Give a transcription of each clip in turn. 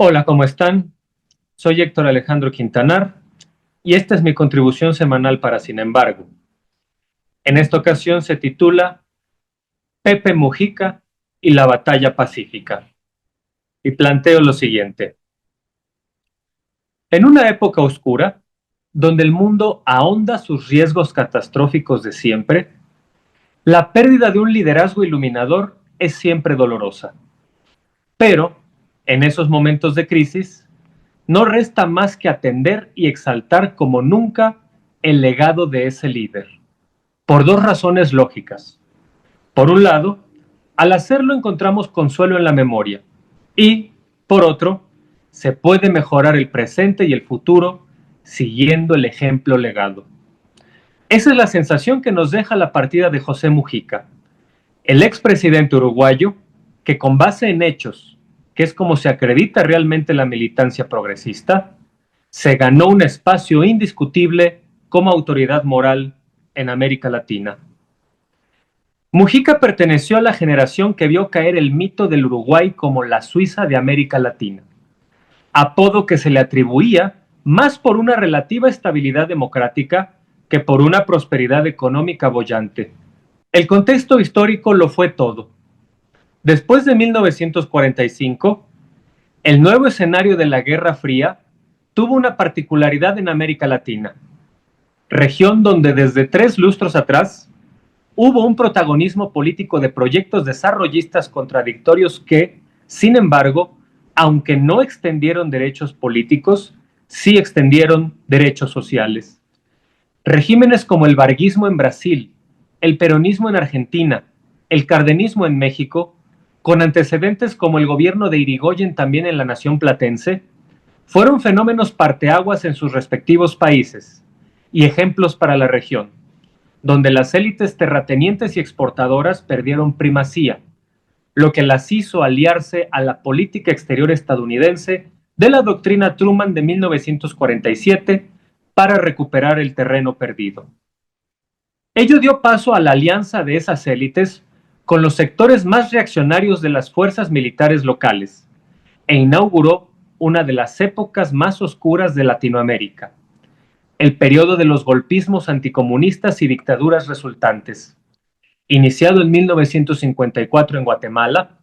Hola, ¿cómo están? Soy Héctor Alejandro Quintanar y esta es mi contribución semanal para Sin embargo. En esta ocasión se titula Pepe Mujica y la batalla pacífica y planteo lo siguiente. En una época oscura, donde el mundo ahonda sus riesgos catastróficos de siempre, la pérdida de un liderazgo iluminador es siempre dolorosa. Pero, en esos momentos de crisis, no resta más que atender y exaltar como nunca el legado de ese líder, por dos razones lógicas. Por un lado, al hacerlo encontramos consuelo en la memoria y, por otro, se puede mejorar el presente y el futuro siguiendo el ejemplo legado. Esa es la sensación que nos deja la partida de José Mujica, el expresidente uruguayo que con base en hechos, que es como se acredita realmente la militancia progresista, se ganó un espacio indiscutible como autoridad moral en América Latina. Mujica perteneció a la generación que vio caer el mito del Uruguay como la Suiza de América Latina, apodo que se le atribuía más por una relativa estabilidad democrática que por una prosperidad económica boyante. El contexto histórico lo fue todo. Después de 1945, el nuevo escenario de la Guerra Fría tuvo una particularidad en América Latina, región donde desde 3 lustros atrás hubo un protagonismo político de proyectos desarrollistas contradictorios que, sin embargo, aunque no extendieron derechos políticos, sí extendieron derechos sociales. Regímenes como el varguismo en Brasil, el peronismo en Argentina, el cardenismo en México, con antecedentes como el gobierno de Irigoyen también en la nación platense, fueron fenómenos parteaguas en sus respectivos países y ejemplos para la región, donde las élites terratenientes y exportadoras perdieron primacía, lo que las hizo aliarse a la política exterior estadounidense de la doctrina Truman de 1947 para recuperar el terreno perdido. Ello dio paso a la alianza de esas élites con los sectores más reaccionarios de las fuerzas militares locales e inauguró una de las épocas más oscuras de Latinoamérica, el periodo de los golpismos anticomunistas y dictaduras resultantes, iniciado en 1954 en Guatemala,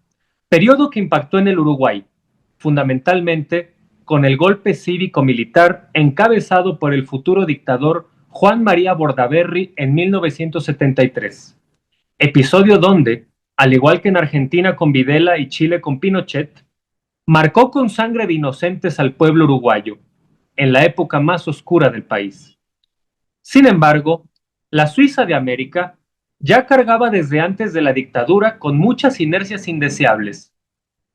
periodo que impactó en el Uruguay, fundamentalmente con el golpe cívico-militar encabezado por el futuro dictador Juan María Bordaberry en 1973, episodio donde, al igual que en Argentina con Videla y Chile con Pinochet, marcó con sangre de inocentes al pueblo uruguayo, en la época más oscura del país. Sin embargo, la Suiza de América ya cargaba desde antes de la dictadura con muchas inercias indeseables,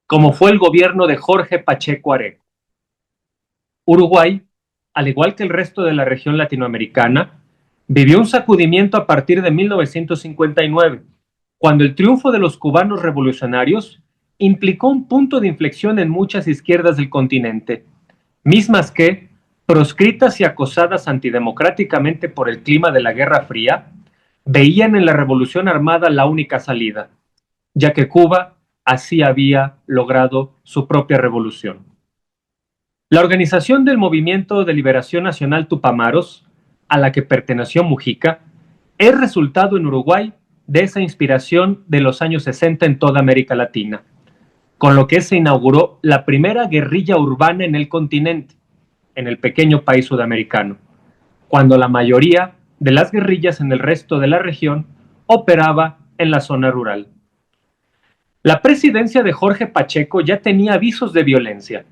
como fue el gobierno de Jorge Pacheco Areco. Uruguay, al igual que el resto de la región latinoamericana, vivió un sacudimiento a partir de 1959, cuando el triunfo de los cubanos revolucionarios implicó un punto de inflexión en muchas izquierdas del continente, mismas que, proscritas y acosadas antidemocráticamente por el clima de la Guerra Fría, veían en la revolución armada la única salida, ya que Cuba así había logrado su propia revolución. La organización del Movimiento de Liberación Nacional Tupamaros, a la que perteneció Mujica, es resultado en Uruguay de esa inspiración de los años 60 en toda América Latina, con lo que se inauguró la primera guerrilla urbana en el continente, en el pequeño país sudamericano, cuando la mayoría de las guerrillas en el resto de la región operaba en la zona rural. La presidencia de Jorge Pacheco ya tenía avisos de violencia.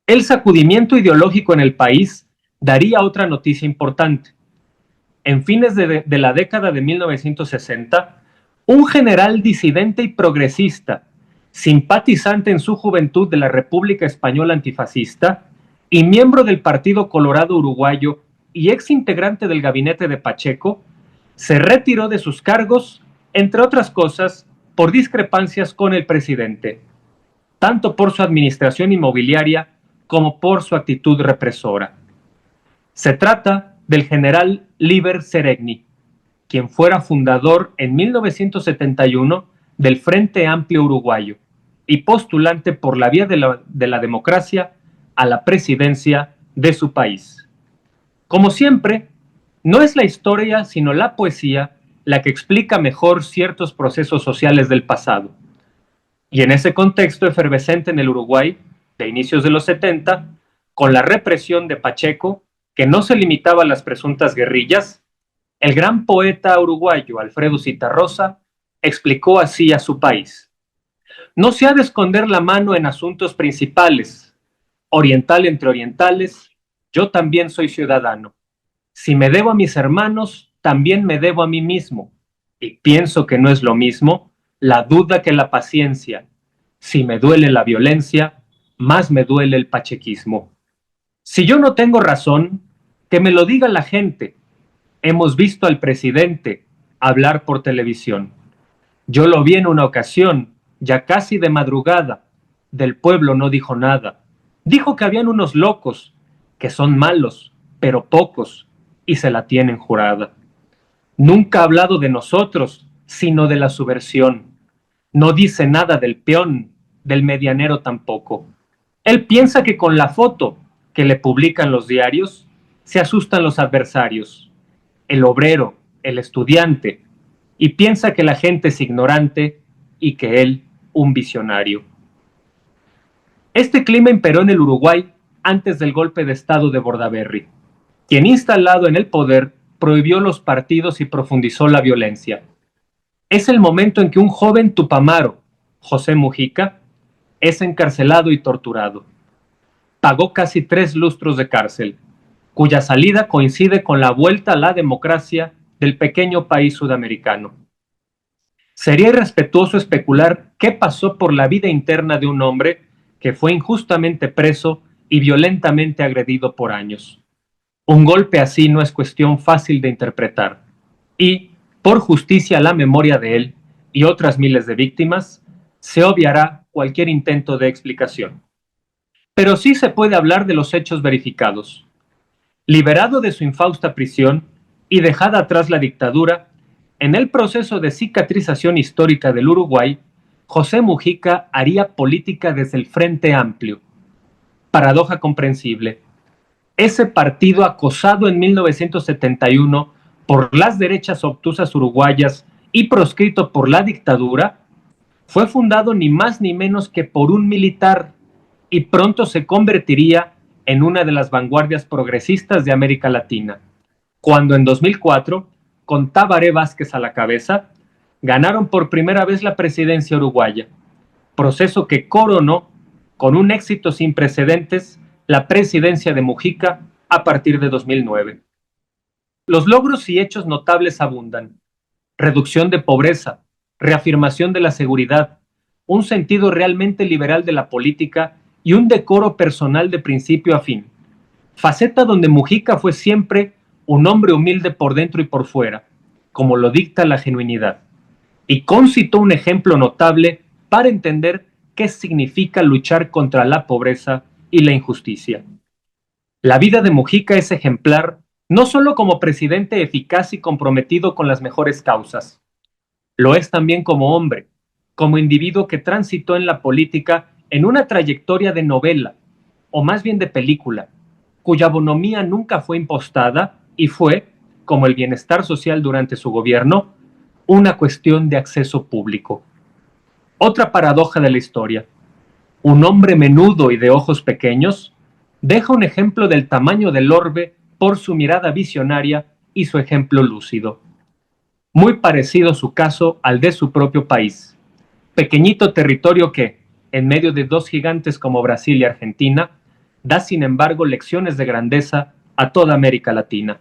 El sacudimiento ideológico en el país daría otra noticia importante. En fines de la década de 1960, un general disidente y progresista, simpatizante en su juventud de la República Española Antifascista y miembro del Partido Colorado Uruguayo y ex integrante del gabinete de Pacheco, se retiró de sus cargos, entre otras cosas, por discrepancias con el presidente, tanto por su administración inmobiliaria como por su actitud represora. Se trata del general Líber Seregni, quien fuera fundador en 1971 del Frente Amplio Uruguayo y postulante por la vía de la democracia a la presidencia de su país. Como siempre, no es la historia, sino la poesía, la que explica mejor ciertos procesos sociales del pasado. Y en ese contexto efervescente en el Uruguay, de inicios de los 70, con la represión de Pacheco, que no se limitaba a las presuntas guerrillas, el gran poeta uruguayo Alfredo Zitarrosa explicó así a su país: no se ha de esconder la mano en asuntos principales. Oriental entre orientales, yo también soy ciudadano. Si me debo a mis hermanos, también me debo a mí mismo. Y pienso que no es lo mismo la duda que la paciencia. Si me duele la violencia, más me duele el pachequismo. Si yo no tengo razón, que me lo diga la gente. Hemos visto al presidente hablar por televisión. Yo lo vi en una ocasión, ya casi de madrugada. Del pueblo no dijo nada. Dijo que habían unos locos, que son malos, pero pocos, y se la tienen jurada. Nunca ha hablado de nosotros, sino de la subversión. No dice nada del peón, del medianero tampoco. Él piensa que con la foto que le publican los diarios, se asustan los adversarios, el obrero, el estudiante, y piensa que la gente es ignorante y que él un visionario. Este clima imperó en el Uruguay antes del golpe de estado de Bordaberry, quien instalado en el poder prohibió los partidos y profundizó la violencia. Es el momento en que un joven tupamaro, José Mujica, es encarcelado y torturado. Pagó casi 3 lustros de cárcel, cuya salida coincide con la vuelta a la democracia del pequeño país sudamericano. Sería irrespetuoso especular qué pasó por la vida interna de un hombre que fue injustamente preso y violentamente agredido por años. Un golpe así no es cuestión fácil de interpretar, y, por justicia a la memoria de él y otras miles de víctimas, se obviará cualquier intento de explicación. Pero sí se puede hablar de los hechos verificados. Liberado de su infausta prisión y dejada atrás la dictadura, en el proceso de cicatrización histórica del Uruguay, José Mujica haría política desde el Frente Amplio. Paradoja comprensible. Ese partido acosado en 1971 por las derechas obtusas uruguayas y proscrito por la dictadura, fue fundado ni más ni menos que por un militar y pronto se convertiría en una de las vanguardias progresistas de América Latina, cuando en 2004, con Tabaré Vázquez a la cabeza, ganaron por primera vez la presidencia uruguaya, proceso que coronó con un éxito sin precedentes la presidencia de Mujica a partir de 2009. Los logros y hechos notables abundan: reducción de pobreza, reafirmación de la seguridad, un sentido realmente liberal de la política y un decoro personal de principio a fin. Faceta donde Mujica fue siempre un hombre humilde por dentro y por fuera, como lo dicta la genuinidad, y concitó un ejemplo notable para entender qué significa luchar contra la pobreza y la injusticia. La vida de Mujica es ejemplar no solo como presidente eficaz y comprometido con las mejores causas, lo es también como hombre, como individuo que transitó en la política en una trayectoria de novela, o más bien de película, cuya bonomía nunca fue impostada y fue, como el bienestar social durante su gobierno, una cuestión de acceso público. Otra paradoja de la historia: un hombre menudo y de ojos pequeños deja un ejemplo del tamaño del orbe por su mirada visionaria y su ejemplo lúcido. Muy parecido su caso al de su propio país, pequeñito territorio que, en medio de 2 gigantes como Brasil y Argentina, da sin embargo lecciones de grandeza a toda América Latina.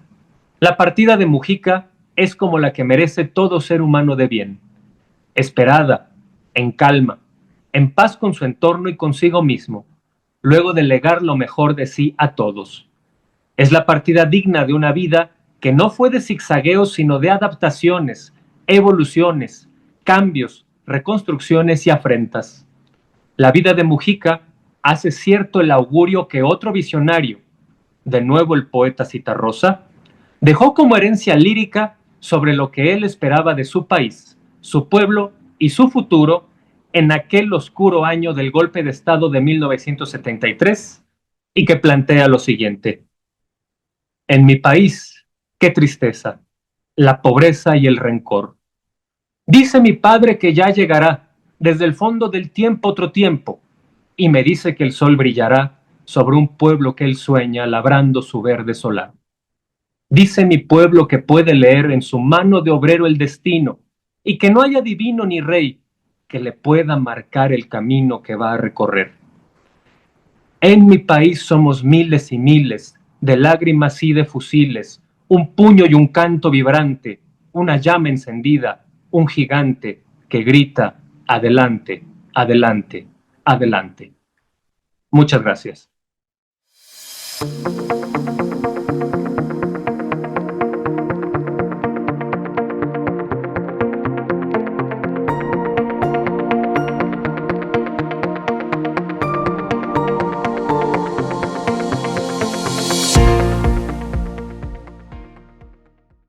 La partida de Mujica es como la que merece todo ser humano de bien: esperada, en calma, en paz con su entorno y consigo mismo, luego de legar lo mejor de sí a todos. Es la partida digna de una vida que no fue de zigzagueos, sino de adaptaciones, evoluciones, cambios, reconstrucciones y afrentas. La vida de Mujica hace cierto el augurio que otro visionario, de nuevo el poeta Zitarrosa, dejó como herencia lírica sobre lo que él esperaba de su país, su pueblo y su futuro en aquel oscuro año del golpe de Estado de 1973 y que plantea lo siguiente. En mi país, qué tristeza, la pobreza y el rencor. Dice mi padre que ya llegará desde el fondo del tiempo otro tiempo, y me dice que el sol brillará sobre un pueblo que él sueña labrando su verde solar. Dice mi pueblo que puede leer en su mano de obrero el destino, y que no haya divino ni rey que le pueda marcar el camino que va a recorrer. En mi país somos miles y miles de lágrimas y de fusiles, un puño y un canto vibrante, una llama encendida, un gigante que grita, adelante, adelante, adelante. Muchas gracias.